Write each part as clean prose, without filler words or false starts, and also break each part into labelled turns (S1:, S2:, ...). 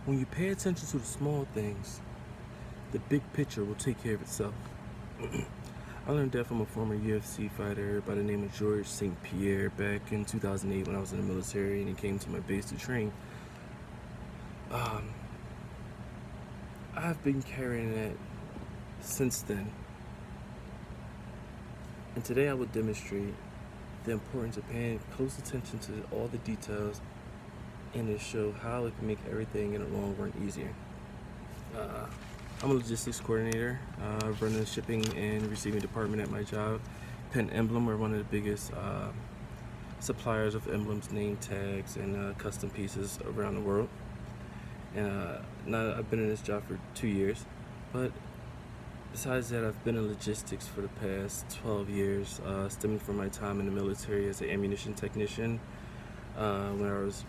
S1: When you pay attention to the small things, the big picture will take care of itself. I learned that from a former UFC fighter by the name of Georges St. Pierre back in 2008 when I was in the military and he came to my base to train. I've been carrying that since then. And today I will demonstrate the importance of paying close attention to all the details and to show how it can make everything in the long run easier. I'm a logistics coordinator, running the shipping and receiving department at my job. Penn Emblem, we're one of the biggest suppliers of emblems, name tags, and custom pieces around the world. And now I've been in this job for 2 years, but besides that, I've been in logistics for the past 12 years, stemming from my time in the military as an ammunition technician. When I was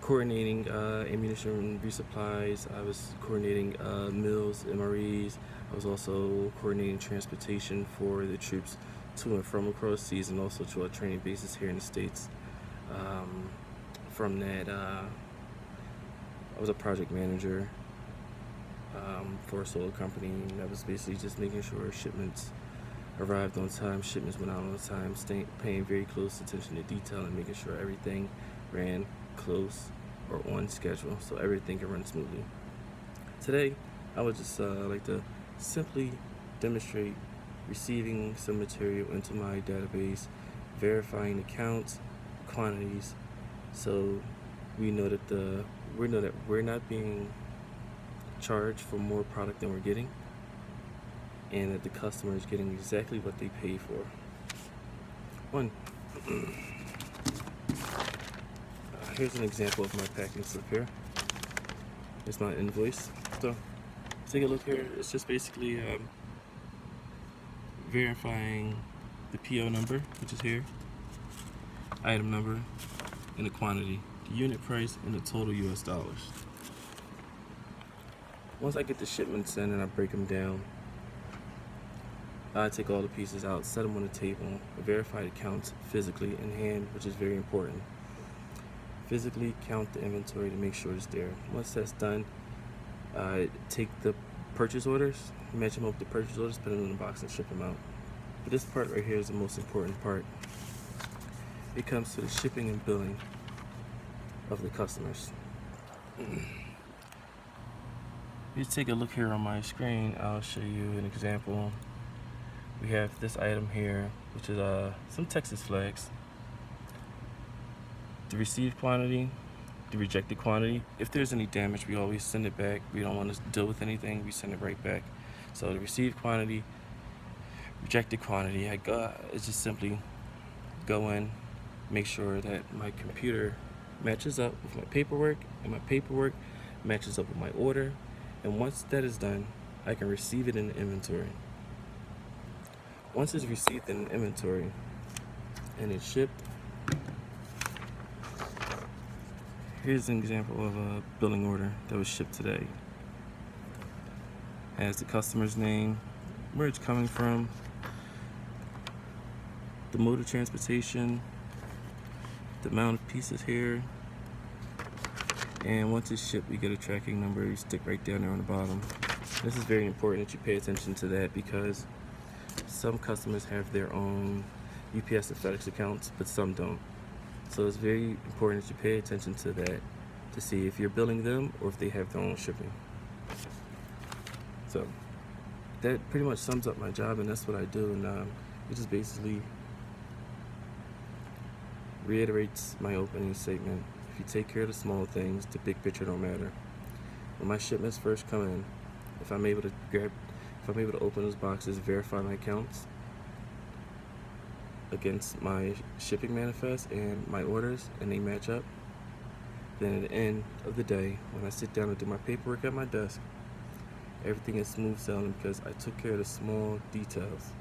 S1: coordinating ammunition resupplies, I was coordinating mills, MREs. I was also coordinating transportation for the troops to and from across seas, and also to our training bases here in the States. From that, I was a project manager for a solar company, and that was basically just making sure shipments arrived on time, shipments went out on time, paying very close attention to detail and making sure everything ran close or on schedule so everything can run smoothly. Today, I would just like to simply demonstrate receiving some material into my database, verifying the counts, quantities, so we know that we're not being charged for more product than we're getting, and that the customer is getting exactly what they pay for. One, here's an example of my packing slip here. It's my invoice. So take a look here. It's just basically verifying the PO number, which is here, item number, and the quantity, the unit price, and the total US dollars. Once I get the shipments in and I break them down, I take all the pieces out, set them on the table, verify the counts physically in hand, which is very important. Physically count the inventory to make sure it's there. Once that's done, I take the purchase orders, match them up with the purchase orders, put them in the box, and ship them out. But this part right here is the most important part. It comes to the shipping and billing of the customers. If you take a look here on my screen, I'll show you an example. We have this item here, which is some Texas flags. The received quantity, the rejected quantity. If there's any damage, we always send it back. We don't want to deal with anything, we send it right back. So the received quantity, rejected quantity, it's just simply go in, make sure that my computer matches up with my paperwork, and my paperwork matches up with my order. And once that is done, I can receive it in the inventory. Once it's received in the inventory and it's shipped, here's an example of a billing order that was shipped today. It has the customer's name, where it's coming from, the mode of transportation, the amount of pieces here, and once it's shipped, we get a tracking number. You stick right down there on the bottom. This is very important that you pay attention to that, because some customers have their own UPS and FedEx accounts, but some don't. So it's very important that you pay attention to that to see if you're billing them or if they have their own shipping. So that pretty much sums up my job, and that's what I do. And it just basically reiterates my opening statement. If you take care of the small things, the big picture don't matter. When my shipments first come in, if I'm able to open those boxes, verify my counts against my shipping manifest and my orders, and they match up, then at the end of the day, when I sit down and do my paperwork at my desk, everything is smooth sailing because I took care of the small details.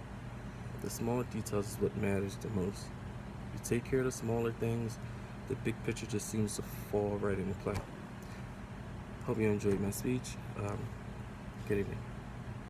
S1: The small details is what matters the most. You take care of the smaller things, the big picture just seems to fall right into play. Hope you enjoyed my speech. Good evening.